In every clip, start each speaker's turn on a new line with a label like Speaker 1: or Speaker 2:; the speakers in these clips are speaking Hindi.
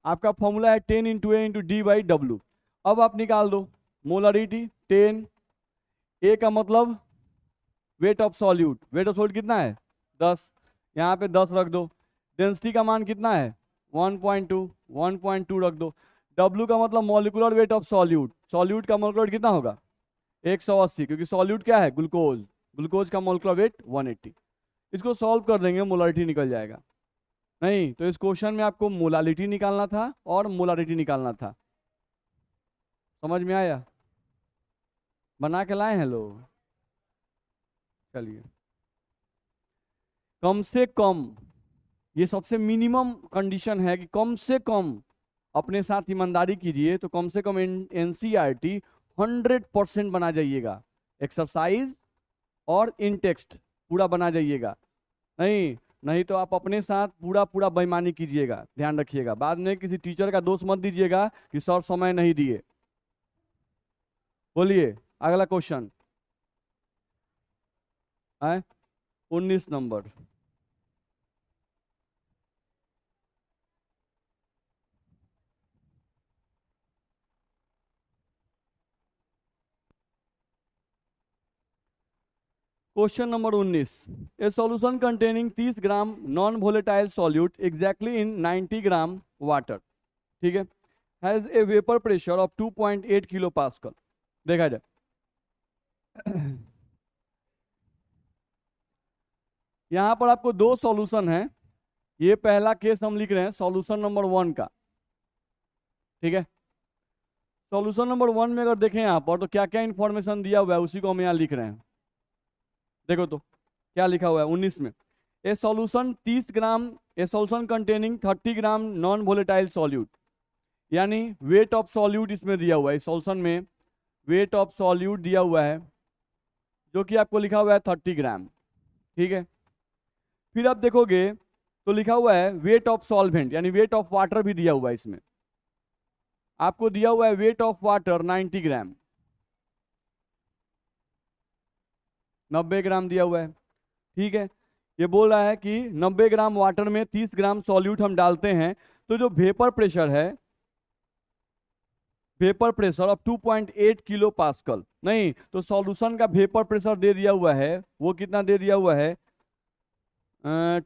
Speaker 1: आपका फॉर्मूला है 10 into A into D by W. अब आप निकाल दो मोलरिटी 10, ए का मतलब weight of solute, weight of solute कितना है 10, यहाँ पे 10 रख दो। डेंसिटी का मान कितना है 1.2, 1.2 रख दो। डब्ल्यू का मतलब molecular weight of solute, solute का मॉलिकुलर वेट कितना होगा 180, क्योंकि सॉल्यूट क्या है ग्लूकोज, ग्लूकोज का मॉलिक्यूलर वेट 180। इसको सॉल्व कर देंगे मोलारिटी निकल जाएगा। नहीं तो इस क्वेश्चन में आपको मोलालिटी निकालना था और मोलारिटी निकालना था। समझ में आया? बना के लाए हैं लोग? चलिए, कम से कम, ये सबसे मिनिमम कंडीशन है कि कम से कम अपने साथ ईमानदारी कीजिए, तो कम से कम एनसीईआरटी 100% बना जाइएगा, एक्सरसाइज और इन टेक्स्ट पूरा बना जाइएगा। नहीं नहीं तो आप अपने साथ पूरा पूरा बेईमानी कीजिएगा, ध्यान रखिएगा, बाद में किसी टीचर का दोष मत दीजिएगा कि सर समय नहीं दिए। बोलिए अगला क्वेश्चन है 19 नंबर। क्वेश्चन नंबर 19, ए सॉल्यूशन कंटेनिंग 30 ग्राम नॉन वोलेटाइल सॉल्यूट एग्जैक्टली इन 90 ग्राम वाटर, ठीक है, has a vapour pressure of 2.8 kilo pascal. देखा जाए यहां पर आपको दो सॉल्यूशन है, ये पहला केस हम लिख रहे हैं सॉल्यूशन नंबर 1 का, ठीक है। सॉल्यूशन नंबर 1 में अगर देखें यहाँ पर तो क्या क्या इंफॉर्मेशन दिया हुआ है उसी को हम यहाँ लिख रहे हैं। देखो तो क्या लिखा हुआ है 19 में, ए सॉल्यूशन 30 ग्राम, ए सॉल्यूशन कंटेनिंग 30 ग्राम नॉन वोलेटाइल सॉल्यूट, यानी वेट ऑफ सॉल्यूट इसमें दिया हुआ है, इस सॉल्यूशन में वेट ऑफ सॉल्यूट दिया हुआ है जो कि आपको लिखा हुआ है 30 ग्राम, ठीक है। फिर आप देखोगे तो लिखा हुआ है वेट ऑफ सॉल्वेंट, यानी वेट ऑफ वाटर भी दिया हुआ है इसमें, आपको दिया हुआ है वेट ऑफ वाटर 90 ग्राम, 90 ग्राम दिया हुआ है, ठीक है। ये बोल रहा है कि 90 ग्राम वाटर में 30 ग्राम सॉल्यूट हम डालते हैं, तो जो वेपर प्रेशर है, vapour pressure of 2.8 kilo pascal, नहीं तो सॉल्यूशन का वेपर प्रेशर दे दिया हुआ है, वो कितना दे दिया हुआ है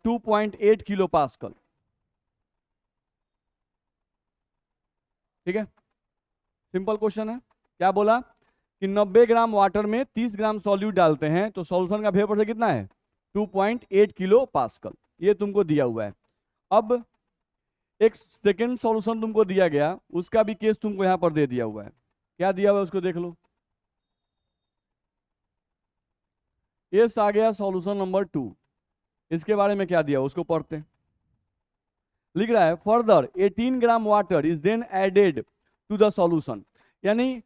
Speaker 1: 2.8 किलो पास्कल, ठीक है। सिंपल क्वेश्चन है, क्या बोला कि 90 ग्राम वाटर में 30 ग्राम सॉल्यूट डालते हैं तो सॉल्यूशन का वेपर प्रेशर कितना है 2.8 किलो पास्कल, ये तुमको दिया हुआ है। अब एक सेकेंड सॉल्यूशन तुमको दिया गया, उसका भी केस तुमको यहां पर दे दिया हुआ है, क्या दिया हुआ है उसको देख लो। ये आ गया सॉल्यूशन नंबर 2, इसके बारे में क्या दिया उसको पढ़ते हैं। लिख रहा है further 18 gram water is then added to the solution, यानी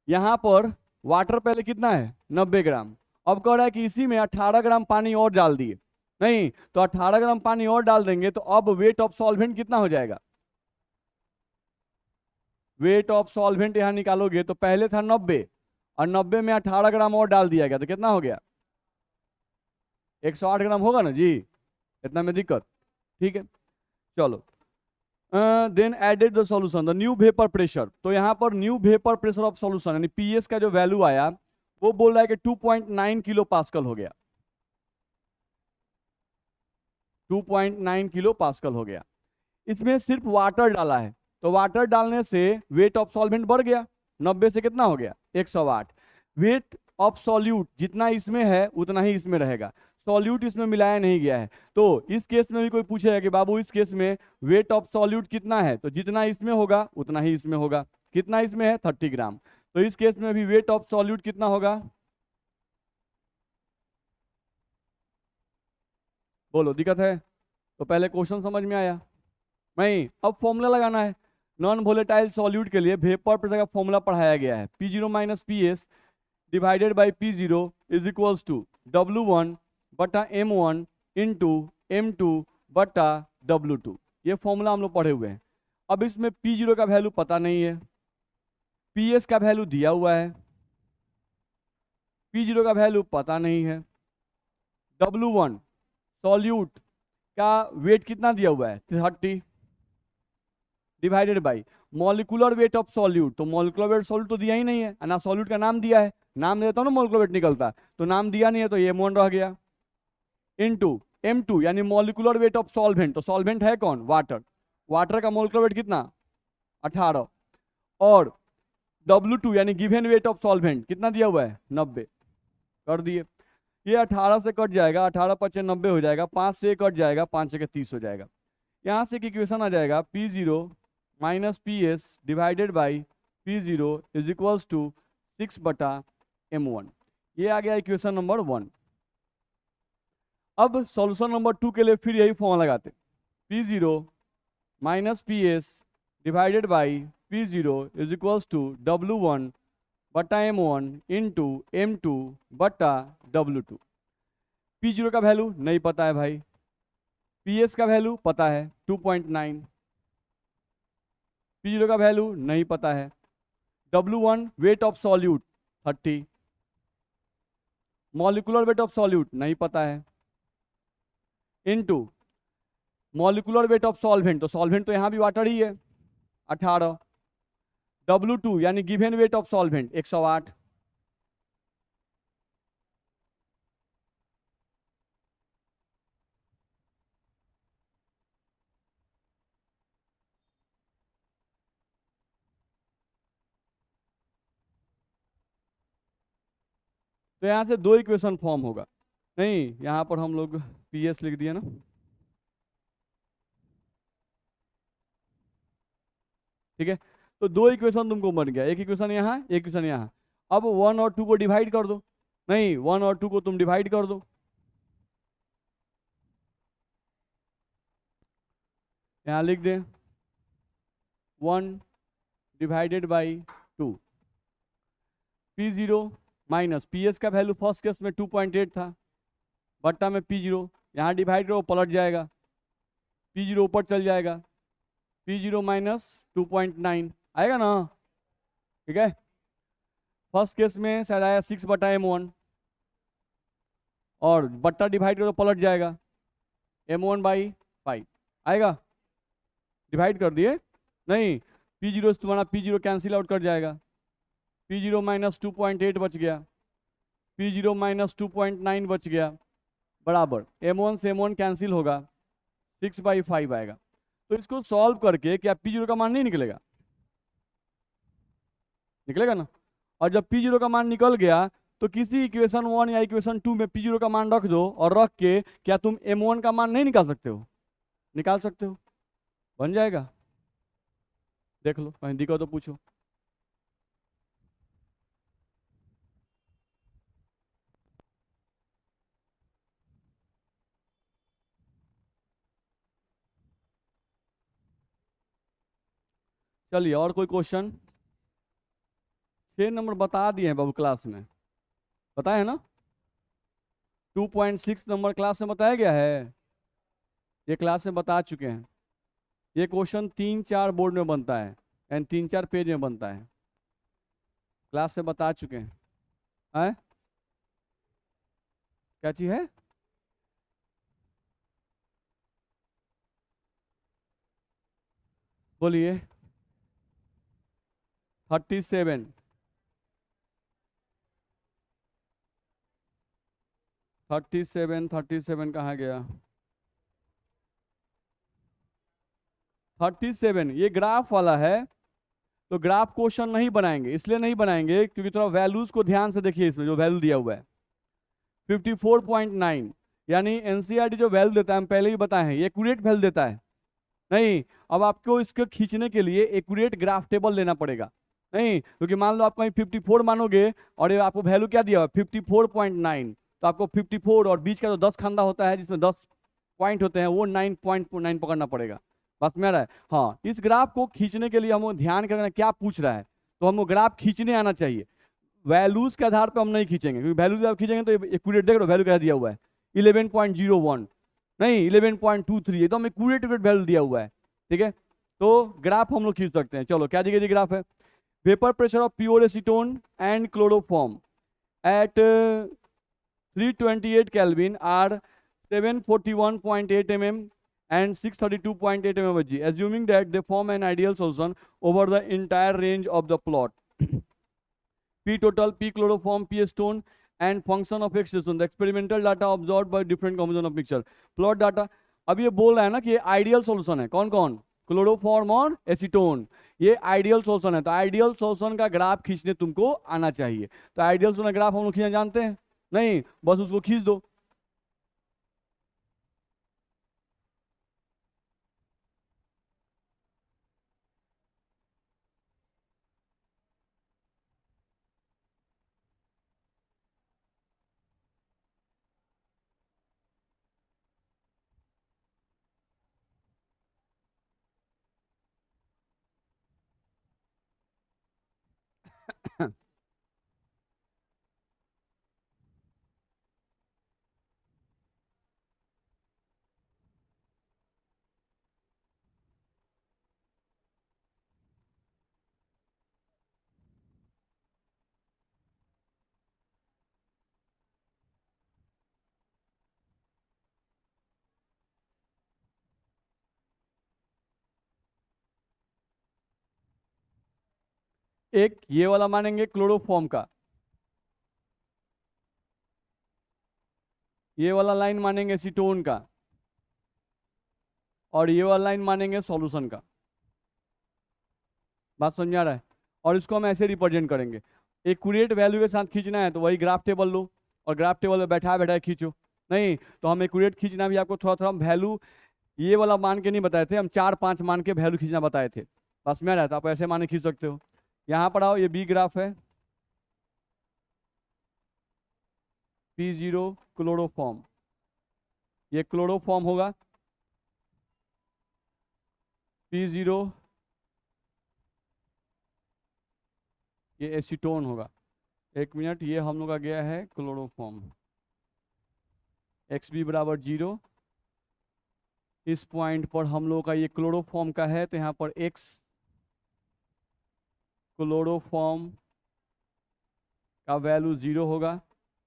Speaker 1: यहां पर वाटर पहले कितना है 90 ग्राम, अब कह रहा है कि इसी में 18 ग्राम पानी और डाल दिए, नहीं तो 18 ग्राम पानी और डाल देंगे तो अब वेट ऑफ सॉल्वेंट कितना हो जाएगा, वेट ऑफ सॉल्वेंट यहां निकालोगे तो पहले था 90 और 90 में 18 ग्राम और डाल दिया गया तो कितना हो गया 108 ग्राम होगा ना जी, इतना में दिक्कत, ठीक है। चलो then added the solution the new vapour pressure, तो यहाँ पर new vapour pressure of solution यानी पीएस का जो वैल्यू आया वो बोल रहा है कि 2.9 किलो पास्कल हो गया, 2.9 किलो पास्कल हो गया। इसमें सिर्फ वाटर डाला है, तो वाटर डालने से वेट ऑफ सॉल्वेंट बढ़ गया, 90 से कितना हो गया 108। वेट ऑफ सॉल्यूट जितना इसमें है उतना ही इसमें रहेगा, सॉल्यूट इसमें मिलाया नहीं गया है। तो इस केस में भी कोई पूछेगा कि बाबू इस केस में वेट ऑफ सॉल्यूट कितना है, तो जितना इसमें होगा उतना ही इसमें होगा, कितना इसमें है 30 ग्राम, तो इस केस में भी वेट ऑफ सॉल्यूट कितना होगा, बोलो दिक्कत है? तो पहले क्वेश्चन समझ में आया नहीं, अब फॉर्मूला लगाना है। नॉन वोलेटाइल सॉल्यूट के लिए वेपर प्रेशर का फॉर्मूला पढ़ाया गया है, P zero minus P S divided by P zero is equals to W1 बटा M1 इंटू M2 बटा W2, ये फॉर्मूला हम लोग पढ़े हुए हैं। अब इसमें पी जीरो का वैल्यू पता नहीं है, पी एस का वैल्यू दिया हुआ है, पी जीरो का वैल्यू पता नहीं है, W1 सॉल्यूट का वेट कितना दिया हुआ है 30, divided by molecular weight of solute, तो मॉलिकुलर वेट सॉल्यूट तो दिया ही नहीं है, ना सॉल्यूट का नाम दिया है, नाम देता हूँ ना मॉलिकुलर वेट निकलता, तो नाम दिया नहीं है तो ये M1 रह गया, इनटू M2 यानी मॉलिकुलर वेट ऑफ सॉल्वेंट, तो सॉल्वेंट है कौन, वाटर, वाटर का मॉलिकुलर वेट कितना 18, और W2 यानी गिवन वेट ऑफ सॉल्वेंट कितना दिया हुआ है 90, कर दिए। ये 18 से कट जाएगा, 18 पचे 90 हो जाएगा, 5 से कट जाएगा, 5 के 30 हो जाएगा। यहाँ से इक्वेशन आ जाएगा P0 minus PS divided by P0 is equals to 6/M1। ये आ गया इक्वेशन नंबर 1। अब सॉल्यूशन नंबर 2 के लिए फिर यही फॉर्मूला लगाते, P0 minus PS divided by P0 is equals to W1/M1 into M2 बटा W2। P0 का वैल्यू नहीं पता है भाई, PS का वैल्यू पता है 2.9, P0 का वैल्यू नहीं पता है, W1 weight of solute 30, molecular weight of solute नहीं पता है, into molecular weight of solvent, तो सॉल्वेंट तो यहाँ भी वाटर ही है 18, W2 यानी गिवन वेट ऑफ सॉल्वेंट 108, तो यहाँ से दो इक्वेशन फॉर्म होगा, नहीं यहाँ पर हम लोग PS लिख दिए ना, ठीक है, तो दो इक्वेशन तुमको बन गया, एक इक्वेशन यहाँ एक इक्वेशन यहाँ। अब 1 और 2 को डिवाइड कर दो, नहीं 1 और 2 को तुम डिवाइड कर दो, यहाँ लिख दें 1 divided by 2, P0 minus PS का वैल्यू फर्स्ट केस में 2.8 था, बट्टा में P0, यहाँ डिवाइड करो पलट जाएगा, P0 ऊपर चल जाएगा, P0 माइनस 2.9 आएगा ना, ठीक है। फर्स्ट केस में शायद आया 6/M1, और बट्टा डिवाइड करो पलट जाएगा, M1/5 आएगा, डिवाइड कर दिए, नहीं P0 से तुम्हारा P0 कैंसिल आउट कर जाएगा, P0 माइनस 2.8 बच गया, P0 माइनस 2.9 बच गया, बराबर M1 से M1 कैंसिल होगा, 6/5 आएगा। तो इसको सॉल्व करके क्या P0 का मान नहीं निकलेगा, निकलेगा ना, और जब P0 का मान निकल गया तो किसी इक्वेशन 1 या इक्वेशन 2 में P0 का मान रख दो, और रख के क्या तुम M1 का मान नहीं निकाल सकते हो, निकाल सकते हो, बन जाएगा, देख लो कहीं दिक्कत तो पूछो। चलिए और कोई क्वेश्चन, 6 नंबर बता दिए हैं बाबू क्लास में, बताया है ना, 2.6 नंबर क्लास में बताया गया है, ये क्लास में बता चुके हैं, ये क्वेश्चन 3-4 बोर्ड में बनता है एंड 3-4 पेज में बनता है, क्लास से बता चुके हैं, क्या चीज है, बोलिए 37, 37 कहाँ गया, 37 ये ग्राफ वाला है, तो ग्राफ क्वेश्चन नहीं बनाएंगे, इसलिए नहीं बनाएंगे क्योंकि थोड़ा वैल्यूज को ध्यान से देखिए, इसमें जो वैल्यू दिया हुआ है 54.9, यानी एनसीईआरटी जो वैल्यू देता है हम पहले ही बताए हैं, ये एक्यूरेट वैल्यू देता है, नहीं अब आपको इसको खींचने के लिए एक्यूरेट ग्राफ टेबल लेना पड़ेगा, नहीं क्योंकि मान लो आप कहीं 54 मानोगे और ये आपको वैल्यू क्या दिया हुआ 54.9, तो आपको 54 और बीच का जो 10 खंडा होता है जिसमें 10 पॉइंट होते हैं वो 9.9 पकड़ना पड़ेगा, बस में आ रहा है। हाँ, इस ग्राफ को खींचने के लिए हम ध्यान करना क्या पूछ रहा है, तो हमको ग्राफ खींचने आना चाहिए, वैल्यूज के आधार पर हम नहीं खींचेंगे, क्योंकि वैल्यूज आप खींचेंगे तो एक्यूरेट देख लो वैल्यू क्या दिया हुआ है 11.01, नहीं 11.23, एकदम एक्यूरेट वैल्यू दिया हुआ है, ठीक है, तो ग्राफ हम लोग खींच सकते हैं। चलो क्या दिया ग्राफ है, vapour pressure of pure acetone and chloroform at 328 Kelvin are 741.8 mm and 632.8 mmHg, assuming that they form an ideal solution over the entire range of the plot. P total, P chloroform, P stone, and function of X stone. The experimental data observed by different combination of mixture. Plot data. अब ये बोल रहा है ना कि ये आइडियल सॉल्यूशन है. कौन कौन? क्लोरोफॉर्म और एसीटोन. ये आइडियल सॉल्यूशन है. तो आइडियल सॉल्यूशन का ग्राफ खींचने तुमको आना चाहिए. तो आइडियल सॉल्यूशन ग्राफ हम लोग खींचना जानते हैं? नहीं, बस उसको खींच दो. एक ये वाला मानेंगे क्लोरोफॉर्म का, ये वाला लाइन मानेंगे एसीटोन का, और ये वाला लाइन मानेंगे सॉल्यूशन का. बात समझ आ रहा है? और इसको हम ऐसे रिप्रेजेंट करेंगे. एक्यूरेट वैल्यू के साथ खींचना है तो वही ग्राफ टेबल लो और ग्राफ टेबल में बैठा बैठा खींचो. नहीं तो हम एक्यूरेट खींचना भी आपको थोड़ा थोड़ा वैल्यू ये वाला मान के नहीं बताए थे, हम 4-5 मान के वैल्यू खींचना बताए थे. बस में रहता, आप ऐसे मान के खींच सकते हो. यहाँ पर आओ, ये बी ग्राफ है, P0 क्लोरोफॉर्म, ये क्लोरोफॉर्म होगा. P0 ये एसीटोन होगा. एक मिनट, ये हम लोग का गया है क्लोरोफॉर्म. XB बराबर 0. इस पॉइंट पर हम लोग का ये क्लोरोफॉर्म का है, तो यहाँ पर X क्लोरोफॉर्म का वैल्यू 0 होगा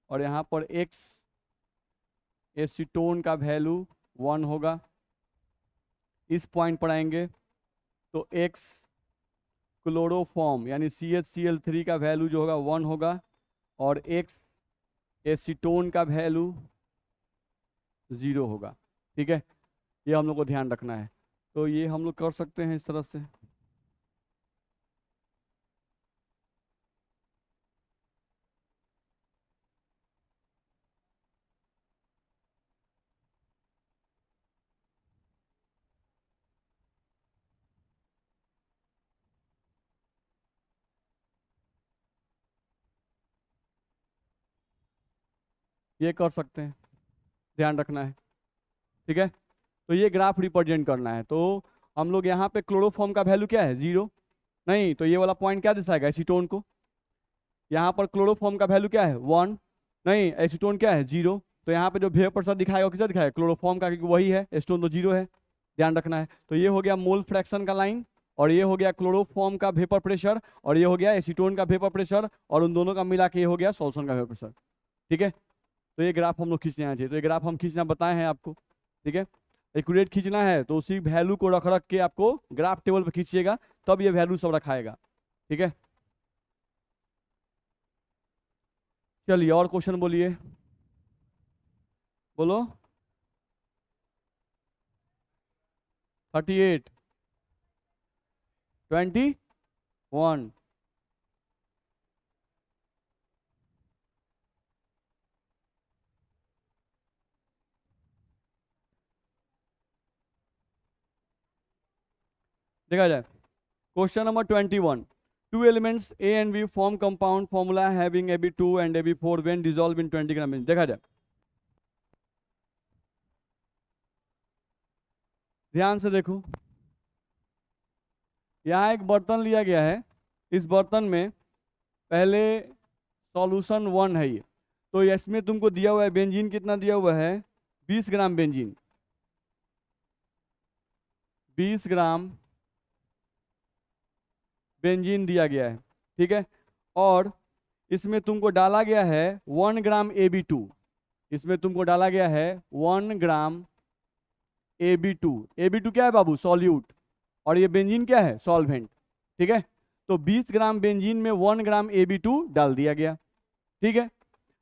Speaker 1: और यहाँ पर X एसीटोन का वैल्यू 1 होगा. इस पॉइंट पर आएंगे तो X क्लोरोफॉर्म यानी CHCl3 का वैल्यू जो होगा 1 होगा और X एसीटोन का वैल्यू 0 होगा. ठीक है, ये हम लोग को ध्यान रखना है. तो ये हम लोग कर सकते हैं इस तरह से. ये कर सकते हैं, ध्यान रखना है. ठीक है, तो ये ग्राफ रिप्रेजेंट करना है. तो हम लोग यहाँ पे क्लोरोफॉर्म का वैल्यू क्या है? 0. नहीं तो ये वाला पॉइंट क्या दर्शाएगा? एसीटोन को. यहाँ पर क्लोरोफॉर्म का वैल्यू क्या है? 1. नहीं, एसीटोन क्या है? 0. तो यहाँ पे जो वेपर प्रेशर दिखाएगा किसका दिखाएगा? क्लोरोफॉर्म का, क्योंकि वही है. एसीटोन तो 0 है, ध्यान रखना है. तो ये हो गया मोल फ्रैक्शन का लाइन, और ये हो गया क्लोरोफॉर्म का वेपर प्रेशर, और ये हो गया एसीटोन का वेपर प्रेशर, और उन दोनों का मिला के ये हो गया सॉल्यूशन का वेपर प्रेशर. ठीक है, तो ये ग्राफ हम लोग खींचने आना चाहिए. तो ये ग्राफ हम खींचना बताए हैं आपको. ठीक है, एक्यूरेट खींचना है तो उसी वैल्यू को रख रख के आपको ग्राफ टेबल पे खींचिएगा, तब ये वैल्यू सब रखाएगा. ठीक है, चलिए और क्वेश्चन बोलिए, बोलो. 38, 21. देखा जाए question number 21. Two elements A and B form compound formula having AB2 and AB4 when dissolved in 20 gram. देखा जाए, ध्यान से देखो. यहाँ एक बर्तन लिया गया है. इस बर्तन में पहले सॉल्यूशन 1 है ये. तो इसमें तुमको दिया हुआ है बेंजीन, कितना दिया हुआ है? 20 ग्राम बेंजीन. 20 ग्राम बेंजीन दिया गया है. ठीक है, और इसमें तुमको डाला गया है 1 ग्राम AB2. इसमें तुमको डाला गया है 1 ग्राम Ab2 क्या है बाबू? सॉल्यूट। और ये बेंजीन क्या है? सॉल्वेंट। ठीक है, तो 20 ग्राम बेंजीन में 1 ग्राम Ab2 डाल दिया गया। ठीक है,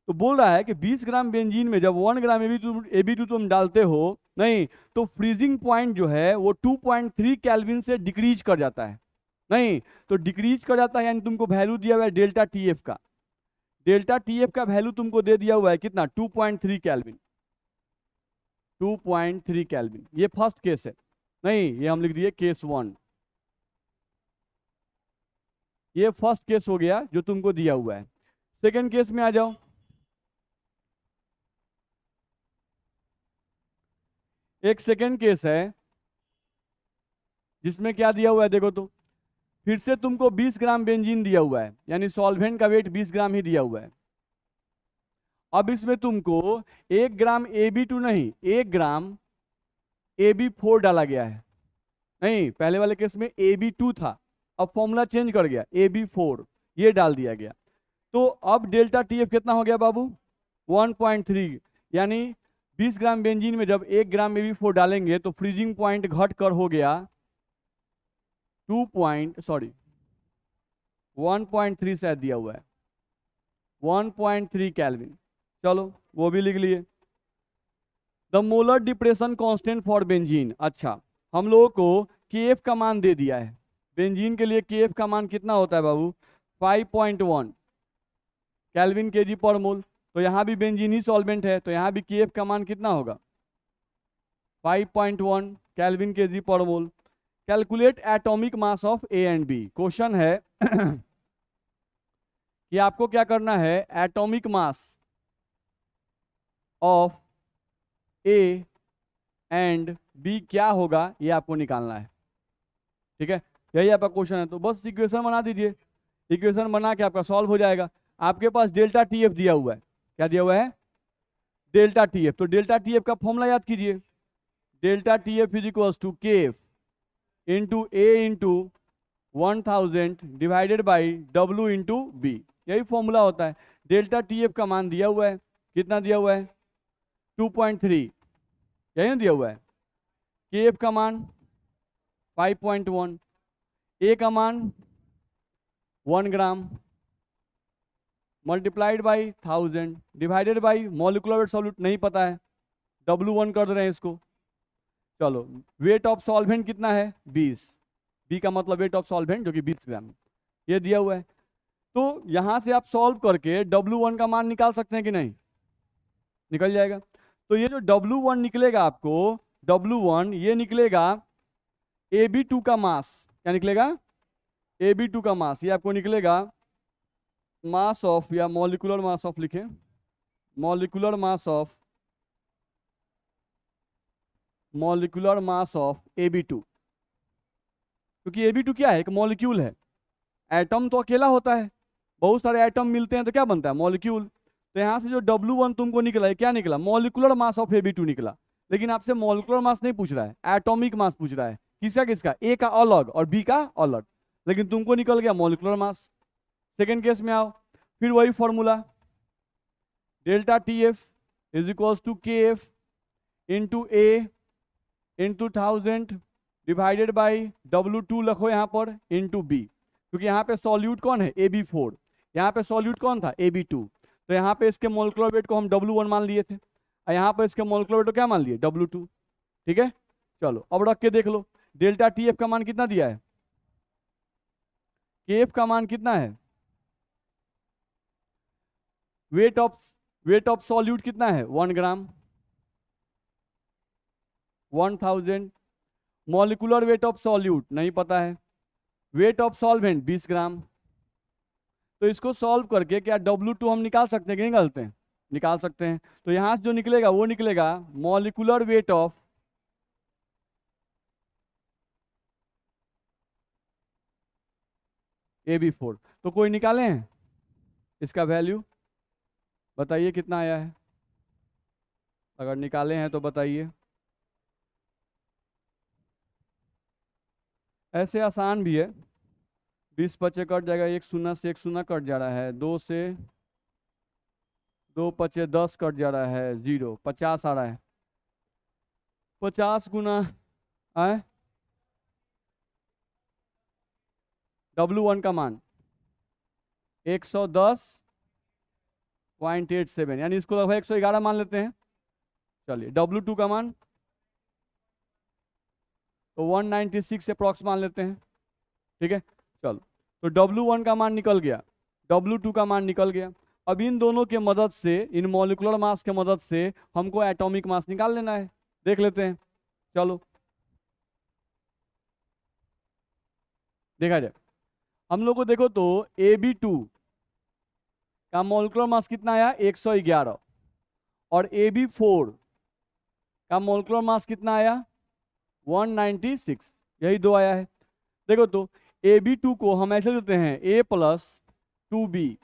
Speaker 1: तो बोल रहा है कि 20 ग्राम बेंजीन में जब 1 ग्राम Ab2 तुम डालते हो नहीं, तो फ्रीजिंग पॉइंट जो है वो 2.3 केल्विन से डिक्रीज कर जाता है। नहीं, तो डिक्रीज कर जाता है, यानी तुमको वैल्यू दिया हुआ है डेल्टा TF का। डेल्टा TF का वैल्यू तुमको दे दिया हुआ है कितना? 2.3 केल्विन। 2.3 केल्विन, ये फर्स्ट केस है। नहीं, ये हम लिख दिए केस 1। ये फर्स्ट केस हो गया जो तुमको दिया हुआ है। सेकेंड केस में आ जाओ। एक सेकेंड केस है जिसमें क्या दिया हुआ है देखो तो। फिर से तुमको 20 ग्राम बेंजीन दिया हुआ है, यानी सॉल्वेंट का वेट 20 ग्राम ही दिया हुआ है। अब इसमें तुमको 1 ग्राम Ab2 नहीं, 1 ग्राम Ab4 डाला गया है। नहीं, पहले वाले केस में Ab2 था, अब फॉर्मूला चेंज कर गया, Ab4 ये डाल दिया गया। तो अब डेल्टा TF कितना हो गया बाबू? 1.3। यानी 20 ग्राम बेंजीन में जब 1 ग्राम Ab4 डालेंगे तो फ्रीजिंग पॉइंट घट कर हो गया 1.3 शायद दिया हुआ है, 1.3 केल्विन। चलो वो भी लिख लिए। The molar depression constant for benzene. अच्छा, हम लोगों को Kf का मान दे दिया है। बेंजीन के लिए Kf का मान कितना होता है बाबू? 5.1 केल्विन kg पर मोल। तो यहाँ भी बेंजीन ही सॉल्वेंट है, तो यहाँ भी Kf का मान कितना होगा? 5.1 केल्विन kg पर mole. Calculate atomic mass of A and B। Question है कि आपको क्या करना है, atomic mass of A and B क्या होगा ये आपको निकालना है। ठीक है, यही आपका क्वेश्चन है। तो बस इक्वेशन बना दीजिए, इक्वेशन बना के आपका सॉल्व हो जाएगा। आपके पास डेल्टा TF दिया हुआ है। क्या दिया हुआ है? Delta TF। तो डेल्टा TF का फॉर्मूला याद कीजिए, delta TF is equal to KF into A into 1000 divided by W into B। यही फॉर्मूला होता है। डेल्टा TF का मान दिया हुआ है, कितना दिया हुआ है? 2.3, यही ना दिया हुआ है। KF का मान 5.1, A का मान 1 gram multiplied by 1000 divided by molecular weight solute नहीं पता है, W1 कर दे रहे हैं इसको। चलो, वेट ऑफ सॉल्वेंट कितना है? 20। B का मतलब वेट ऑफ सॉल्वेंट जो कि 20 ग्राम, ये दिया हुआ है। तो यहां से आप सॉल्व करके W1 का मान निकाल सकते हैं कि नहीं? निकल जाएगा। तो ये जो W1 निकलेगा आपको, W1 ये निकलेगा Ab2 का मास। क्या निकलेगा? Ab2 का मास, ये आपको निकलेगा मास ऑफ, या मॉलिक्यूलर मास ऑफ लिखें, molecular mass of, molecular mass of Ab2। क्योंकि Ab2 क्या है? एक मॉलिक्यूल है। एटम तो अकेला होता है, बहुत सारे एटम मिलते हैं तो क्या बनता है? मॉलिक्यूल। तो यहाँ से जो W1 तुमको निकला है, क्या निकला? मॉलिक्यूलर मास ऑफ Ab2 निकला। लेकिन आपसे मॉलिक्यूलर मास नहीं पूछ रहा है, एटॉमिक मास पूछ रहा है। किसका किसका? A का अलग और B का अलग। लेकिन तुमको निकल गया मॉलिक्यूलर मास। सेकेंड केस में आओ, फिर वही formula, delta TF is equals to KF into A into 1000 divided by W2 लिखो यहाँ पर इंटू B। क्योंकि यहाँ पे सॉल्यूट कौन है? Ab4। यहाँ पे सॉल्यूट कौन था? Ab2। तो यहाँ पे इसके मोलिकुलर वेट को हम W1 मान लिए थे, और यहाँ पे इसके मोलिकुलर वेट को क्या मान लिए? W2। ठीक है, चलो अब रख के देख लो, डेल्टा TF का मान कितना दिया है? KF का मान कितना है? वेट ऑफ सॉल्यूट कितना है? 1 ग्राम 1000। मॉलिक्यूलर वेट ऑफ सॉल्यूट नहीं पता है। वेट ऑफ सॉल्वेंट 20 ग्राम। तो इसको सॉल्व करके क्या W2 हम निकाल सकते हैं कि नहीं निकालते हैं? निकाल सकते हैं। तो यहां से जो निकलेगा वो निकलेगा मॉलिक्यूलर वेट ऑफ Ab4। तो कोई निकाले हैं इसका वैल्यू? बताइए कितना आया है, अगर निकाले हैं तो बताइए। ऐसे आसान भी है, 20 पचे कट जाएगा, एक शून्य से एक शून्य कट जा रहा है, 2 से 2 पचे 10 कट जा रहा है, 0 50 आ रहा है। 50 गुना आए W1 का मान 110.87, यानी इसको लगभग 111 मान लेते हैं। चलिए W2 का मान तो 196 अप्रॉक्स मान लेते हैं। ठीक है, चलो तो W1 का मान निकल गया, W2 का मान निकल गया। अब इन दोनों के मदद से, इन मॉलिक्यूलर मास के मदद से हमको एटॉमिक मास निकाल लेना है। देख लेते हैं, चलो देखा जाए। हम लोग को देखो तो Ab2 का मॉलिक्यूलर मास कितना आया 111, और Ab4 का मॉलिक्यूलर मास कितना आया 196, यही दो आया है। देखो तो Ab2 को हम ऐसे देते हैं A plus 2B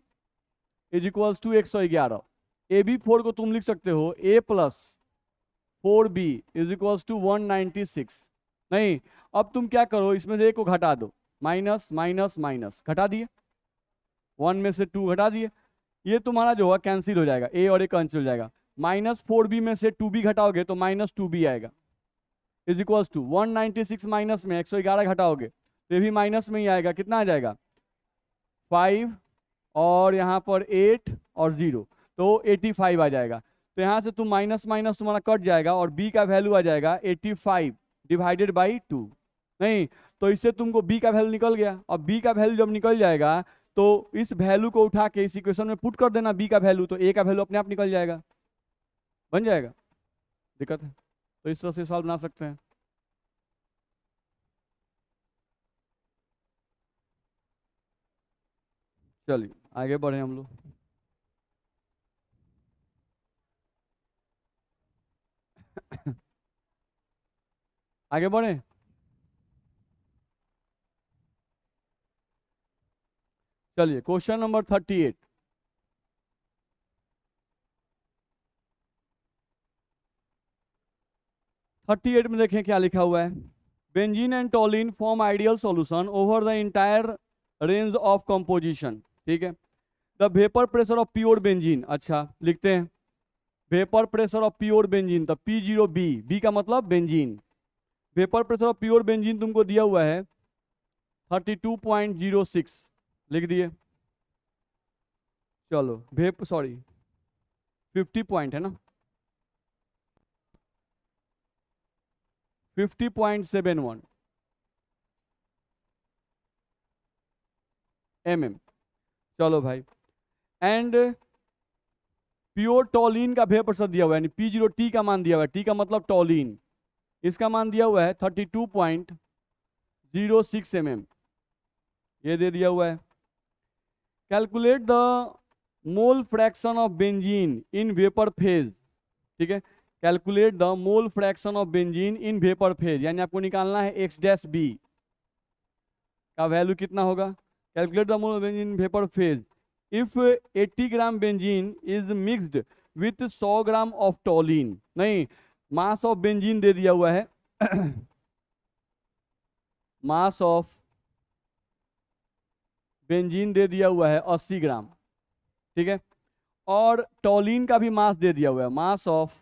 Speaker 1: is equals to 111। Ab4 को तुम लिख सकते हो A plus 4B is equals to 196। नहीं, अब तुम क्या करो, इसमें से एक को घटा दो, माइनस माइनस माइनस, घटा दिए, 1 में से 2 घटा दिए, ये तुम्हारा जो है कैंसिल हो जाएगा, A और A कैंसिल हो जाएगा। -4B में से 2B घटाओगे तो -2B आएगा इज इक्वल्स टू 196 माइनस में 111 घटाओगे तो ये भी माइनस में ही आएगा। कितना आ जाएगा 5 और यहाँ पर 8 और 0 तो 85 आ जाएगा। तो यहाँ से तुम माइनस माइनस तुम्हारा कट जाएगा और B का वैल्यू आ जाएगा 85 डिवाइडेड बाई 2। नहीं तो इससे तुमको B का वैल्यू निकल गया। अब B का वैल्यू जब निकल जाएगा तो इस वैल्यू को उठा के इस इक्वेशन में पुट कर देना B का वैल्यू, तो A का वैल्यू अपने आप निकल जाएगा, बन जाएगा। दिक्कत है तो इस तरह से सॉल्व बना सकते हैं। चलिए आगे बढ़े हम लोग। आगे बढ़े। चलिए क्वेश्चन नंबर 38। में देखें क्या लिखा हुआ है। Benzene and toluene form ideal solution over the entire range of composition. ठीक है, the vapour pressure of pure benzene, अच्छा लिखते हैं vapour pressure of pure benzene, तो P0B, B का मतलब benzene. Vapour pressure of pure benzene तुमको दिया हुआ है 32.06, लिख दिए। चलो 50 पॉइंट है ना, 50.71 mm। चलो भाई, एंड प्योर टॉलिन का वेपर प्रेशर दिया हुआ है, यानी P0T का मान दिया हुआ है, T का मतलब टॉलिन, इसका मान दिया हुआ है 32.06 mm, ये दे दिया हुआ है। Calculate the mole fraction of benzene in vapour phase. ठीक है, calculate the mole fraction of benzene in vapour phase, यानी आपको निकालना है X' B का वैल्यू कितना होगा। Calculate the mole benzene in vapour phase if 80 gram benzene is mixed with 100 gram of toluene. नहीं, मास ऑफ बेंजीन दे दिया हुआ है मास ऑफ बेंजीन दे दिया हुआ है 80 ग्राम। ठीक है, और टोलिन का भी मास दे दिया हुआ है, मास ऑफ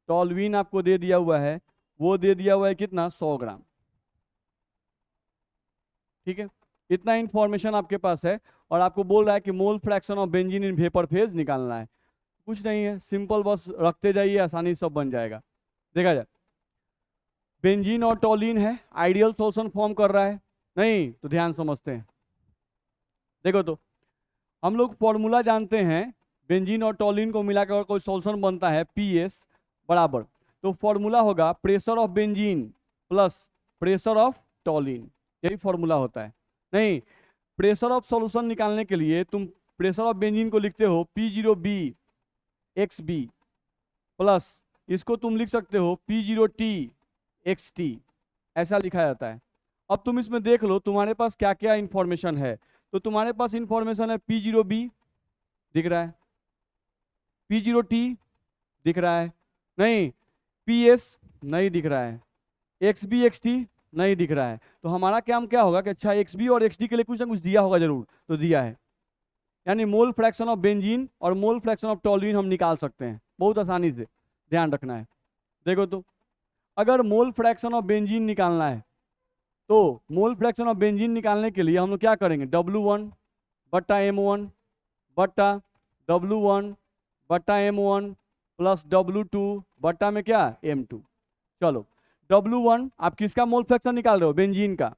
Speaker 1: टोलवीन आपको दे दिया हुआ है, वो दे दिया हुआ है कितना 100 ग्राम। ठीक है, इतना इंफॉर्मेशन आपके पास है और आपको बोल रहा है कि mole fraction of benzene in vapour phase निकालना है। कुछ नहीं है, सिंपल, बस रखते जाइए, आसानी सब बन जाएगा। देखा जाए, बेंजीन और टोलिन है, आइडियल सॉल्यूशन फॉर्म कर रहा है। नहीं तो ध्यान समझते हैं। देखो तो हम लोग फॉर्मूला जानते हैं, बेंजीन और टोलिन को मिलाकर कोई सॉल्यूशन बनता है PS बराबर, तो फॉर्मूला होगा pressure of benzene plus pressure of toluene, यही फॉर्मूला होता है। नहीं, प्रेशर ऑफ सॉल्यूशन निकालने के लिए तुम प्रेशर ऑफ बेंजीन को लिखते हो P0B XB प्लस इसको तुम लिख सकते हो P0T XT, ऐसा लिखा जाता है। अब तुम इसमें देख लो तुम्हारे पास क्या क्या इंफॉर्मेशन है। तो तुम्हारे पास इंफॉर्मेशन है P0B दिख रहा है, P0T दिख रहा है, नहीं PS नहीं दिख रहा है, XB XT नहीं दिख रहा है। तो हमारा काम क्या होगा कि अच्छा XB और XD के लिए कुछ ना कुछ दिया होगा जरूर, तो दिया है, यानी मोल फ्रैक्शन ऑफ बेंजीन और मोल फ्रैक्शन ऑफ टोलुइन हम निकाल सकते हैं बहुत आसानी से। ध्यान रखना है। देखो तो अगर मोल फ्रैक्शन ऑफ बेंजीन निकालना है तो मोल फ्रैक्शन ऑफ बेंजीन निकालने के लिए हम लोग क्या करेंगे, W1 बट्टा M1 बट्टा W1 बट्टा M1 प्लस W2 बट्टा में क्या M2। चलो W1 आप किसका मोल फ्रैक्शन निकाल रहे हो, बेंजीन का,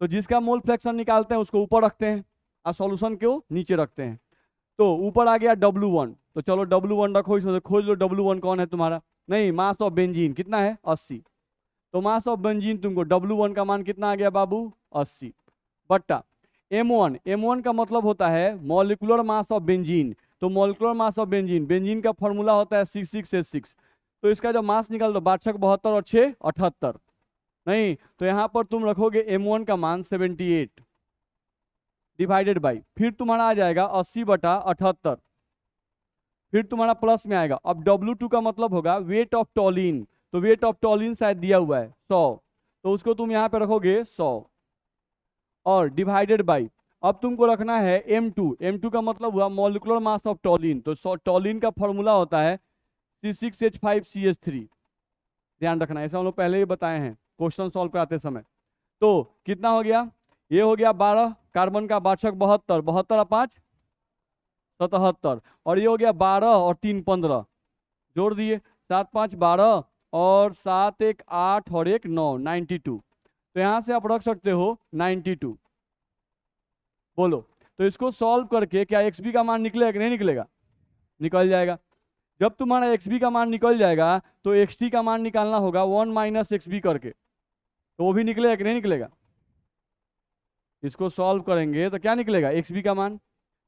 Speaker 1: तो जिसका मोल फ्रैक्शन निकालते हैं उसको ऊपर रखते हैं और सॉल्यूशन को नीचे रखते हैं। तो ऊपर आ गया W1, तो चलो W1 रखो, इसमें से खोज लो W1 कौन है तुम्हारा, नहीं मास ऑफ बेंजीन कितना है 80, तो मास ऑफ बेंजीन तुमको W1 का मान कितना आ गया बाबू 80 बट्टा M1 का मतलब होता है मॉलिक्यूलर मास ऑफ बेंजीन, तो molecular mass of benzene, benzene का फॉर्मूला होता है 66H6, तो इसका जो मास निकाल दो 62 72 और 6 78, नहीं तो यहां पर तुम रखोगे M1 का मान 78 डिवाइडेड बाई, फिर तुम्हारा आ जाएगा 80 बटा 78, फिर तुम्हारा प्लस में आएगा। अब W2 का मतलब होगा वेट ऑफ टॉलिन, तो वेट ऑफ टॉलिन शायद दिया हुआ है 100, तो उसको तुम यहाँ पे रखोगे 100 और डिवाइडेड बाई, अब तुमको रखना है M2 का मतलब हुआ मॉलिक्यूलर मास ऑफ टॉलिन, तो टॉलिन का फॉर्मूला होता है C6H5CH3, ध्यान रखना, ऐसा हम लोग पहले ही बताए हैं क्वेश्चन सॉल्व कराते समय। तो कितना हो गया, ये हो गया 12, कार्बन का 62 72 72 और 5 77, और ये हो गया 12 और 3 15, जोड़ दिए 7 5 12 और 7 1 8 और 1 9 92, तो यहां से आप रख सकते हो 92। बोलो तो इसको सॉल्व करके क्या XB का मान निकलेगा कि नहीं निकलेगा, निकल जाएगा। जब तुम्हारा XB का मान निकल जाएगा तो XT का मान निकालना होगा 1 माइनस XB करके, तो वो भी निकलेगा कि नहीं निकलेगा। इसको सॉल्व करेंगे तो क्या निकलेगा XB का मान,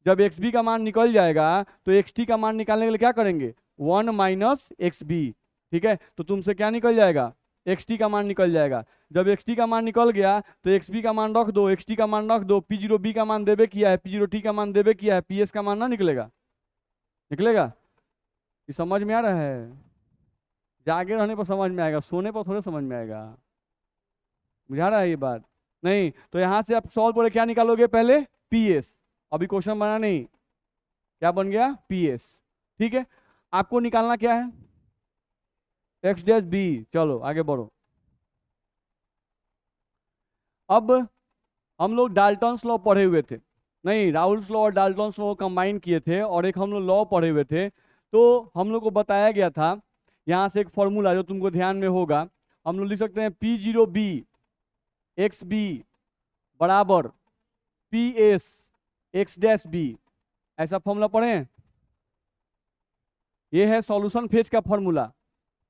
Speaker 1: जब XB का मान निकल जाएगा तो XT का मान निकालने के लिए क्या करेंगे 1 माइनस XB, ठीक है, तो तुमसे क्या निकल जाएगा XT का मान निकल जाएगा। जब XT का मान निकल गया तो XB का मान रख दो, XT का मान रख दो, P0B का मान देवे किया है, P0T का मान देवे किया है, PS का मान ना निकलेगा, निकलेगा। ये समझ में आ रहा है, जागे रहने पर समझ में आएगा, सोने पर थोड़े समझ में आएगा, बुझा रहा है ये बात, नहीं तो यहां से आप सॉल्व करें क्या निकालोगे पहले PS, अभी क्वेश्चन बना नहीं, क्या बन गया PS, ठीक है। आपको निकालना क्या है X-B, चलो आगे बढ़ो। अब हम लोग डाल्टन्स लॉ पढ़े हुए थे, नहीं राउल्स लॉ और डाल्टन्स लॉ कंबाइन किए थे और एक हम लोग लॉ पढ़े हुए थे, तो हम लोग को बताया गया था यहाँ से एक फॉर्मूला जो तुमको ध्यान में होगा, हम लोग लिख सकते हैं P0B XB बराबर PS X-B, ऐसा फॉर्मूला पढ़े हैं। ये है सॉल्यूशन फेज का formula,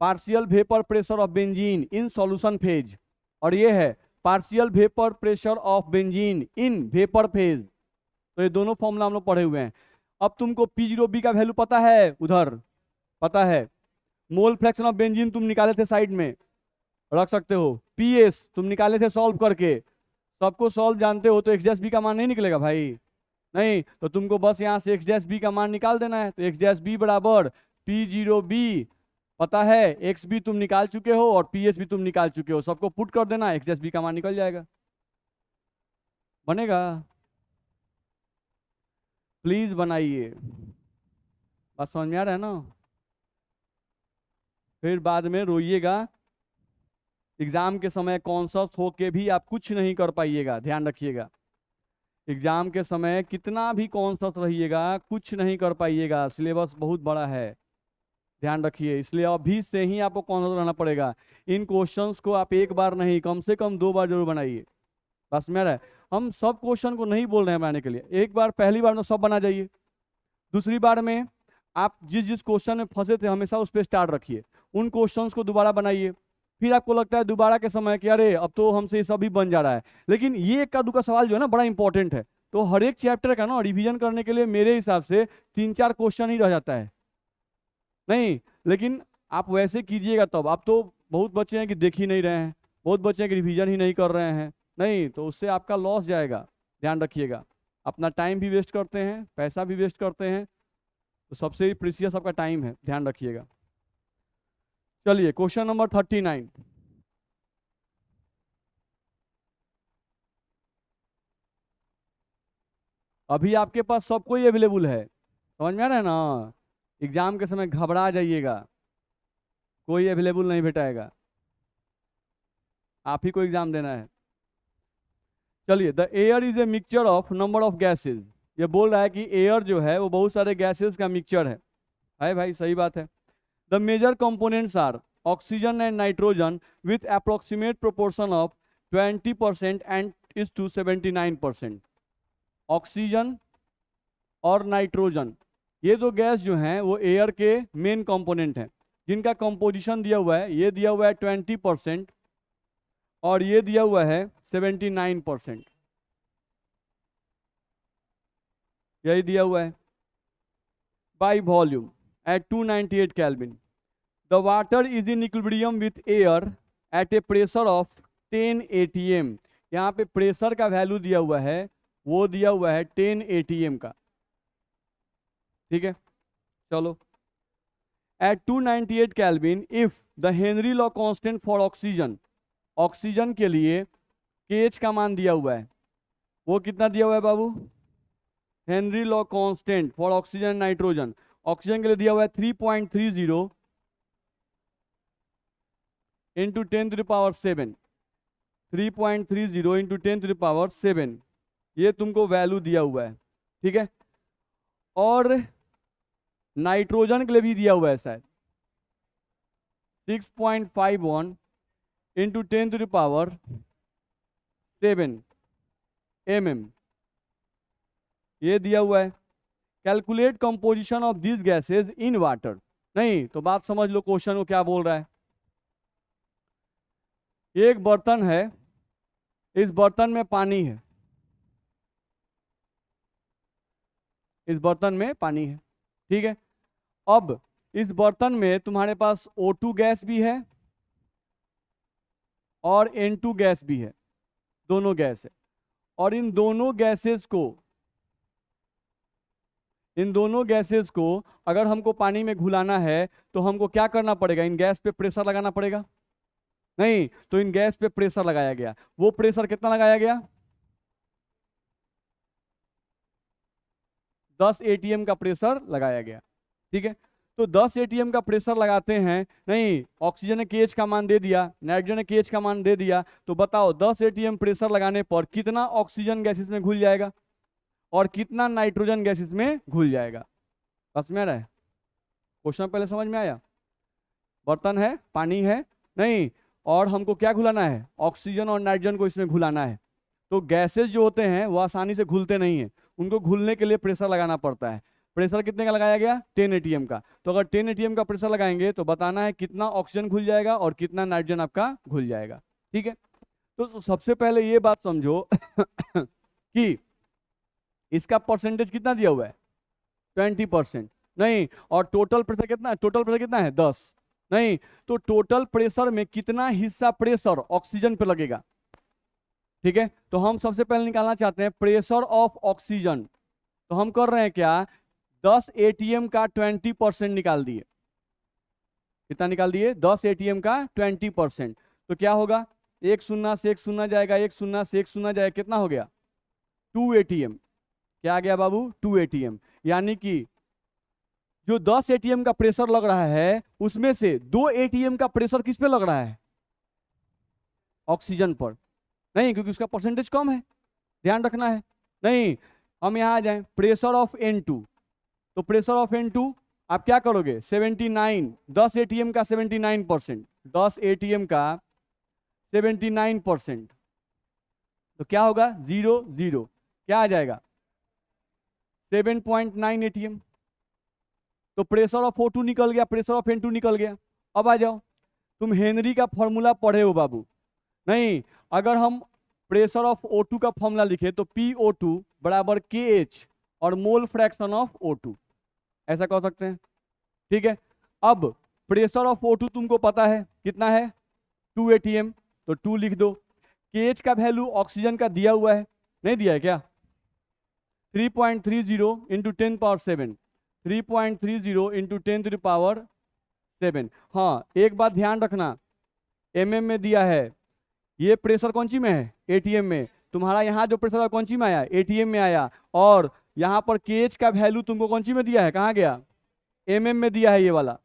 Speaker 1: partial vapour pressure of benzene in solution phase, और ये है partial vapour pressure of benzene in vapour phase, तो ये दोनों फॉर्मूला हम लोग पढ़े हुए हैं। अब तुमको P0B का वैल्यू पता है, उधर पता है, मोल फ्रैक्शन ऑफ बेंजीन तुम निकाले थे साइड में, रख सकते हो, PS तुम निकाले थे सॉल्व करके, सबको सॉल्व जानते हो, तो X-B का मान नहीं निकलेगा भाई, नहीं तो तुमको बस यहाँ से X-B का मान निकाल देना है, तो X-B बराबर P0B, पता है XB तुम निकाल चुके हो और PS भी तुम निकाल चुके हो, सबको पुट कर देना, X-B का मान निकल जाएगा, बनेगा। प्लीज बनाइए, बात समझ में आ रहा है ना, फिर बाद में रोइएगा एग्जाम के समय कॉन्शस होके भी आप कुछ नहीं कर पाइएगा, ध्यान रखिएगा, एग्जाम के समय कितना भी कॉन्शस रहिएगा कुछ नहीं कर पाइएगा, सिलेबस बहुत बड़ा है, ध्यान रखिए, इसलिए अभी से ही आपको कॉन्शस रहना पड़ेगा। इन क्वेश्चंस को आप एक बार नहीं कम से कम 2 बार जरूर बनाइए, बस मेरा हम सब क्वेश्चन को नहीं बोल रहे हैं बनाने के लिए, एक बार पहली बार में सब बना जाइए, दूसरी बार में आप जिस जिस क्वेश्चन में फंसे थे हमेशा उस पर स्टार्ट रखिए, उन क्वेश्चंस को दोबारा बनाइए, फिर आपको लगता है दोबारा के समय कि अरे अब तो हमसे ये सब भी बन जा रहा है, लेकिन ये एक का दो का सवाल जो है ना बड़ा इंपॉर्टेंट है, तो हर एक चैप्टर का ना रिवीजन करने के लिए मेरे हिसाब से 3-4 क्वेश्चन ही रह जाता है, नहीं लेकिन आप वैसे कीजिएगा तब, आप तो बहुत बच्चे हैं कि देख ही नहीं रहे हैं, बहुत बच्चे हैं कि रिवीजन ही नहीं कर रहे हैं, नहीं तो उससे आपका लॉस जाएगा, ध्यान रखिएगा, अपना टाइम भी वेस्ट करते हैं, पैसा भी वेस्ट करते हैं, तो सबसे प्रीसियस आपका टाइम है, ध्यान रखिएगा। चलिए क्वेश्चन नंबर 39, अभी आपके पास सब कोई अवेलेबल है, समझ में आ रहा है ना, एग्जाम के समय घबरा जाइएगा, कोई अवेलेबल नहीं भेटाएगा, आप ही को एग्जाम देना है। चलिए, the air is a mixture of number of gases, ये बोल रहा है कि एयर जो है वो बहुत सारे गैसेज का मिक्सचर है भाई, सही बात है। The major components are oxygen and nitrogen with approximate proportion of 20% and is to 79%। Oxygen और नाइट्रोजन, ये दो गैस जो हैं वो एयर के मेन कंपोनेंट हैं, जिनका कंपोजिशन दिया हुआ है, ये दिया हुआ है 20% और ये दिया हुआ है 79%, यही दिया हुआ है। By volume at 298 kelvin, the water is in equilibrium with air at A pressure of 10 atm। यहाँ पे प्रेशर का वैल्यू दिया हुआ है, वो दिया हुआ है 10 atm का, ठीक है। चलो, at 298 kelvin if the Henry law constant for oxygen, oxygen के लिए केएच का मान दिया हुआ है, वो कितना दिया हुआ है बाबू? Henry law constant for oxygen nitrogen, oxygen के लिए दिया हुआ है 3.30 इंटू 10⁻⁷, 3.30 इंटू 10⁻⁷, ये तुमको वैल्यू दिया हुआ है, ठीक है। और नाइट्रोजन के लिए भी दिया हुआ है शायद 6.51 इंटू 10⁻⁷ mm, ये दिया हुआ है। Calculate composition of this gases in water, नहीं तो बात समझ लो, क्वेश्चन को क्या बोल रहा है। एक बर्तन है, इस बर्तन में पानी है, इस बर्तन में पानी है, ठीक है। अब इस बर्तन में तुम्हारे पास O2 गैस भी है और N2 गैस भी है, दोनों गैस है। और इन दोनों गैसेस को अगर हमको पानी में घुलाना है तो हमको क्या करना पड़ेगा? इन गैस पे प्रेशर लगाना पड़ेगा, नहीं तो इन गैस पे प्रेशर लगाया गया, वो प्रेशर कितना लगाया गया? 10 atm का प्रेशर लगाया गया, ठीक है। तो 10 atm का प्रेशर लगाते हैं, नहीं ऑक्सीजन ने केएच का मान दे दिया, नाइट्रोजन ने केएच का मान दे दिया, तो बताओ 10 atm प्रेशर लगाने पर कितना ऑक्सीजन गैस इसमें घुल जाएगा और कितना नाइट्रोजन गैस इसमें घुल जाएगा? समझ में आ रहा है? क्वेश्चन पहले समझ में आया? बर्तन है, पानी है, नहीं और हमको क्या घुलाना है? ऑक्सीजन और नाइट्रोजन को इसमें घुलाना है। तो गैसेस जो होते हैं वो आसानी से घुलते नहीं हैं, उनको घुलने के लिए प्रेशर लगाना पड़ता है। प्रेशर कितने का लगाया गया? 10 atm का। तो अगर 10 atm का प्रेशर लगाएंगे तो बताना है कितना ऑक्सीजन घुल जाएगा और कितना नाइट्रोजन आपका घुल जाएगा, ठीक है। तो सबसे पहले ये बात समझो कि इसका परसेंटेज कितना दिया हुआ है? 20%, नहीं और टोटल प्रेशर कितना? टोटल प्रेशर कितना है? 10, नहीं तो टोटल प्रेशर में कितना हिस्सा प्रेशर ऑक्सीजन पे लगेगा, ठीक है। तो हम सबसे पहले निकालना चाहते हैं प्रेशर ऑफ ऑक्सीजन, तो हम कर रहे हैं क्या? 10 atm का 20% निकाल दिए। कितना निकाल दिए? 10 atm का 20%। तो क्या होगा? एक शून्य से एक शून्य जाएगा, एक शून्य से एक शून्य जाएगा, कितना हो गया? 2 atm। क्या आ गया बाबू? 2 atm। यानी कि जो 10 atm का प्रेशर लग रहा है उसमें से 2 atm का प्रेशर किस पे लग रहा है? ऑक्सीजन पर, नहीं क्योंकि उसका परसेंटेज कम है, ध्यान रखना है। नहीं हम यहां आ जाएं, प्रेशर ऑफ N2, तो प्रेशर ऑफ N2 आप क्या करोगे? 79, 10 atm का 79%, 10 atm का 79%, तो क्या होगा? 0 0, क्या आ जाएगा? 7.9 atm। तो प्रेशर ऑफ O2 निकल गया, प्रेशर ऑफ N2 निकल गया। अब आ जाओ, तुम हेनरी का फॉर्मूला पढ़े हो बाबू? नहीं, अगर हम प्रेशर ऑफ O2 का फॉर्मूला लिखे तो PO2 बराबर KH और मोल फ्रैक्शन ऑफ O2, ऐसा कह सकते हैं, ठीक है। अब प्रेशर ऑफ O2 तुमको पता है कितना है? 2 atm, तो 2 लिख दो। KH का वैल्यू ऑक्सीजन का दिया हुआ है, नहीं दिया है क्या? 3.30 इंटू 10⁻⁷, 3.30 इंटू 10⁻⁷। हाँ एक बात ध्यान रखना, mm में दिया है, ये प्रेशर कौन सी में है? एटीएम में। तुम्हारा यहाँ जो प्रेशर कौन सी में आया? एटीएम में आया। और यहाँ पर केएच का वैल्यू तुमको कौन सी में दिया है? कहाँ गया? एमएम में दिया है ये वाला।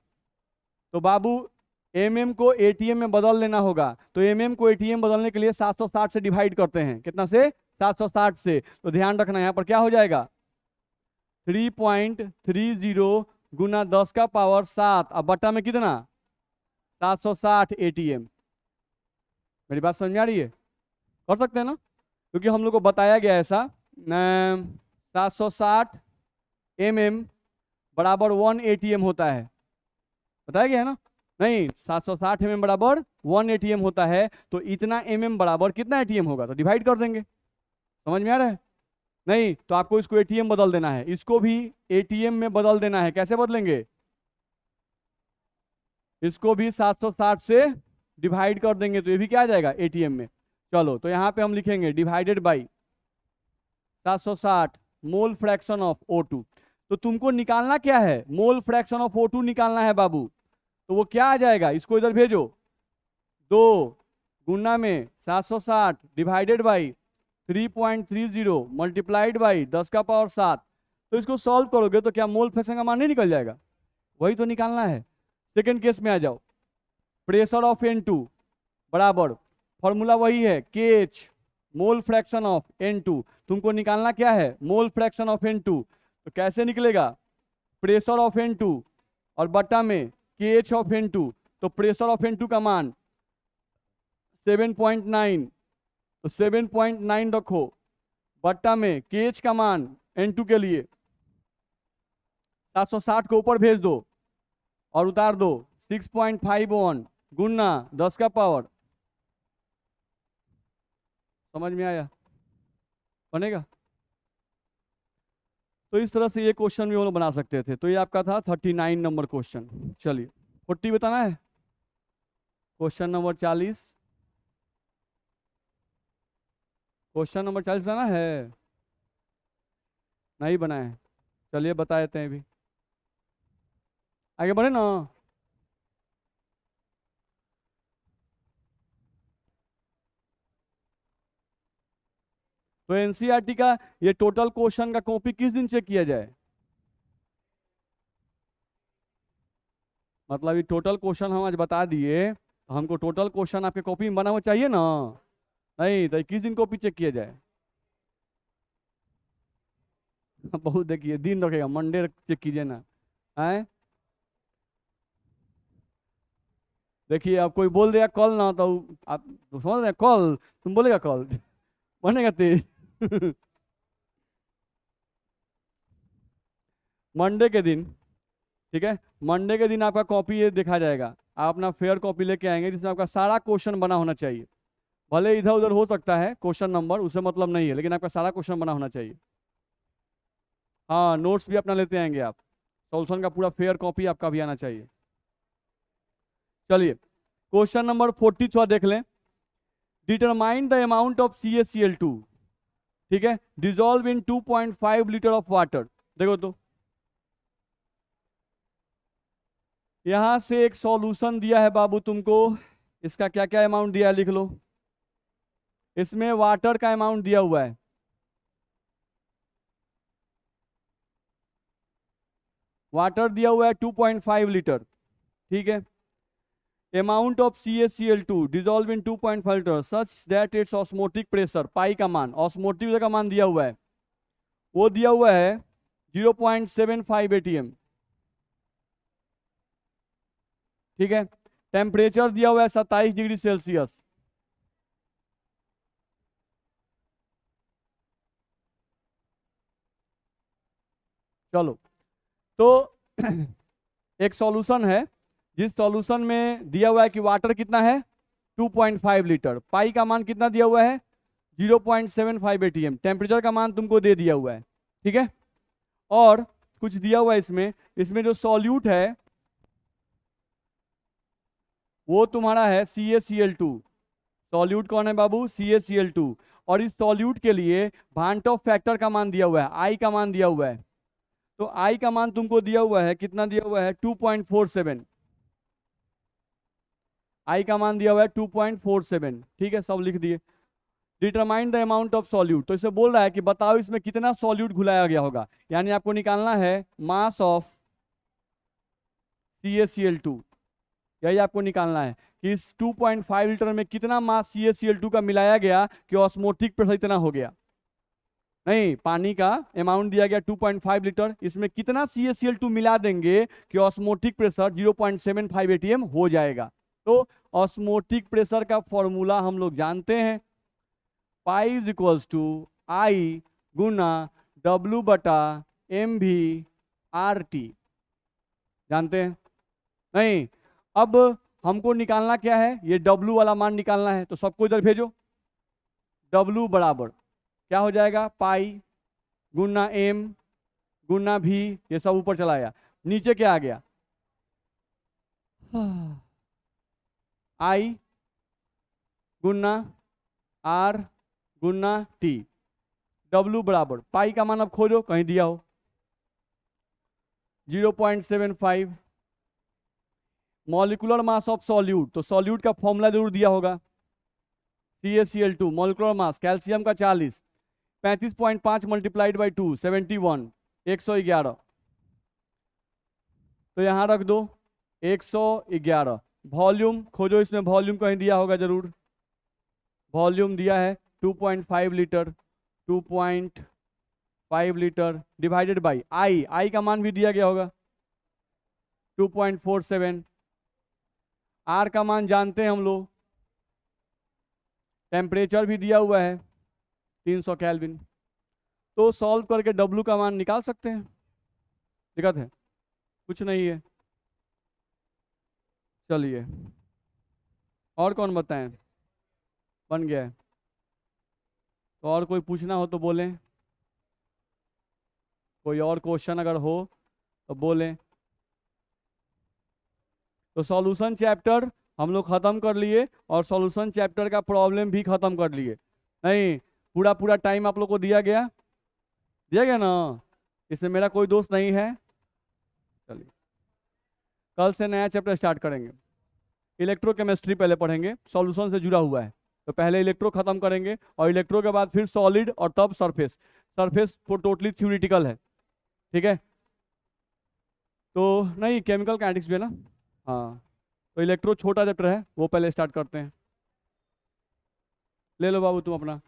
Speaker 1: तो बाबू एमएम को एटीएम में बदल लेना होगा, तो एमएम को एटीएम बदलने के लिए 760 से डिवाइड करते हैं। कितना से? 760 से। तो ध्यान रखना यहाँ पर क्या हो जाएगा, 3.30 गुना 10 का पावर 7, अब बट्टा में कितना, 760 एटीएम। मेरी बात समझ में आ रही है? कर सकते हैं ना, क्योंकि हम लोग को बताया गया ऐसा 760 mm बराबर 1 एटीएम होता है, बताया गया है ना? नहीं, 760 mm बराबर 1 एटीएम होता है, तो इतना mm बराबर कितना एटीएम होगा, तो डिवाइड कर देंगे। समझ में आ रहा है? नहीं तो आपको इसको एटीएम बदल देना है, इसको भी एटीएम में बदल देना है। कैसे बदलेंगे, इसको भी 760 से डिवाइड कर देंगे, तो ये भी क्या आ जाएगा, एटीएम में। चलो तो यहाँ पे हम लिखेंगे divided by 760 mole fraction of O2। तो तुमको निकालना क्या है, मोल फ्रैक्शन ऑफ O2 निकालना है बाबू। तो वो क्या आ जाएगा, इसको इधर भेजो, 2 गुना में 760 डिवाइडेड बाई 3.30 मल्टीप्लाइड बाई 10 का पावर 7। तो इसको सॉल्व करोगे तो क्या मोल फ्रैक्शन का मान नहीं निकल जाएगा, वही तो निकालना है। सेकेंड केस में आ जाओ, प्रेशर ऑफ N2 बराबर, फॉर्मूला वही है KH mole fraction of N2। तुमको निकालना क्या है, मोल फ्रैक्शन ऑफ N2। तो कैसे निकलेगा, प्रेशर ऑफ N2 और बट्टा में KH ऑफ N2। तो प्रेशर ऑफ N2 का मान 7.9, तो 7.9 रखो, बट्टा में KH का मान N2 के लिए 760 को ऊपर भेज दो और उतार दो, 6.51 गुना 10 का पावर। समझ में आया? बनेगा? तो इस तरह से ये क्वेश्चन भी हम लोग बना सकते थे। तो ये आपका था 39 नंबर क्वेश्चन। चलिए 40 बताना है, क्वेश्चन नंबर 40, क्वेश्चन नंबर 40 बताना है, नहीं बनाए? चलिए बता देते हैं, अभी आगे बढ़े ना। तो एनसीईआरटी का ये टोटल क्वेश्चन का कॉपी किस दिन चेक किया जाए, मतलब ये टोटल क्वेश्चन हम आज बता दिए, तो हमको टोटल क्वेश्चन आपके कॉपी में बना हुआ चाहिए ना। नहीं तो किस दिन कॉपी चेक किया जाए? बहुत देखिए दिन रखेगा, मंडे चेक कीजिए ना। है देखिए, अब कोई बोल दिया कल ना, तो आप तो समझ रहे हैं, कल तुम बोलेगा कल बनेगा तेज मंडे के दिन, ठीक है, मंडे के दिन आपका कॉपी ये देखा जाएगा। आप अपना फेयर कॉपी लेके आएंगे जिसमें आपका सारा क्वेश्चन बना होना चाहिए। भले इधर उधर हो सकता है क्वेश्चन नंबर, उससे मतलब नहीं है, लेकिन आपका सारा क्वेश्चन बना होना चाहिए। हाँ, नोट्स भी अपना लेते आएंगे आप, सॉल्यूशन का पूरा फेयर कॉपी आपका भी आना चाहिए। चलिए क्वेश्चन नंबर 40 थोड़ा देख लें। Determine the amount of CaCl2, ठीक है, dissolve in 2.5 litre of water. देखो तो यहां से एक सॉल्यूशन दिया है बाबू तुमको, इसका क्या क्या अमाउंट दिया है लिख लो। इसमें वाटर का अमाउंट दिया हुआ है, वाटर दिया हुआ है 2.5 लीटर, ठीक है। Amount of CaCl2 dissolve in 2.5 litre such that it's osmotic pressure, pi का मान, ऑस्मोटिक का मान दिया हुआ है, वो दिया हुआ है 0.75 ATM, ठीक है। टेम्परेचर दिया हुआ है 27 डिग्री सेल्सियस, चलो तो एक सॉल्यूशन है, जिस सॉल्यूशन में दिया हुआ है कि वाटर कितना है 2.5 लीटर, पाई का मान कितना दिया हुआ है 0.75 ATM, टेम्परेचर का मान तुमको दे दिया हुआ है, ठीक है। और कुछ दिया हुआ है इसमें, इसमें जो सॉल्यूट है वो तुम्हारा है CaCl2। सॉल्यूट कौन है बाबू, CaCl2। और इस सॉल्यूट के लिए भांट ऑफ फैक्टर का मान दिया हुआ है, आई का मान दिया हुआ है। तो आई का मान तुमको दिया हुआ है, कितना दिया हुआ है 2.47, आई का मान दिया हुआ है 2.47, ठीक है, सब लिख दिए। Determine the amount of solute, तो इसे बोल रहा है कि बताओ इसमें कितना सॉल्यूट घुलाया गया होगा, यानी आपको निकालना है मास ऑफ CaCl2, यही आपको निकालना है कि इस 2.5 लीटर में कितना मास CaCl2 का मिलाया गया कि ऑस्मोटिक प्रेशर इतना हो गया। नहीं, पानी का अमाउंट दिया गया 2.5 लीटर, इसमें कितना CaCl2 मिला देंगे कि ऑस्मोटिक प्रेशर 0.75 atm हो जाएगा। तो ऑस्मोटिक प्रेशर का फॉर्मूला हम लोग जानते हैं, pi is equals to i गुना W बटा MV RT, जानते हैं? नहीं, अब हमको निकालना क्या है, ये W वाला मान निकालना है, तो सबको इधर भेजो। W बराबर क्या हो जाएगा, पाई गुना M गुना V, ये सब ऊपर चला गया, नीचे क्या आ गया, I Guna R Guna T। W बराबर पाई का मान अब खोजो, कहीं दिया हो, 0.75। मॉलिक्यूलर मास ऑफ सॉल्यूट, तो सॉल्यूट का फॉर्मूला जरूर दिया होगा, CaCl2 मॉलिक्यूलर मास कैल्शियम का 40, 35.5 मल्टीप्लाइड बाई 2 71, 111, तो यहां रख दो 111। वॉल्यूम खोजो, इसमें वॉल्यूम कहीं दिया होगा जरूर, वॉल्यूम दिया है 2.5 litre, 2.5 litre divided by I का मान भी दिया गया होगा 2.47। आर का मान जानते हैं हम लोग, टेम्परेचर भी दिया हुआ है 300 केल्विन। तो सॉल्व करके W का मान निकाल सकते हैं, दिक्कत है कुछ नहीं है। चलिए और कौन बताएं, बन गया है? तो और कोई पूछना हो तो बोलें, कोई और क्वेश्चन अगर हो तो बोलें। तो सॉल्यूशन चैप्टर हम लोग ख़त्म कर लिए और सॉल्यूशन चैप्टर का प्रॉब्लम भी ख़त्म कर लिए। नहीं, पूरा पूरा टाइम आप लोग को दिया गया ना, इसमें मेरा कोई दोस्त नहीं है। चलिए कल से नया चैप्टर स्टार्ट करेंगे, इलेक्ट्रोकेमिस्ट्री पहले पढ़ेंगे, सॉल्यूशन से जुड़ा हुआ है, तो पहले इलेक्ट्रो खत्म करेंगे और इलेक्ट्रो के बाद फिर सॉलिड और तब सरफेस। सरफेस तो टोटली थ्योरेटिकल है, ठीक है? तो नहीं, केमिकल काइनेटिक्स भी है ना, हाँ। तो इलेक्ट्रो छोटा चैप्टर है, वो पहले स्टार्ट करते हैं। ले लो बाबू तुम अपना।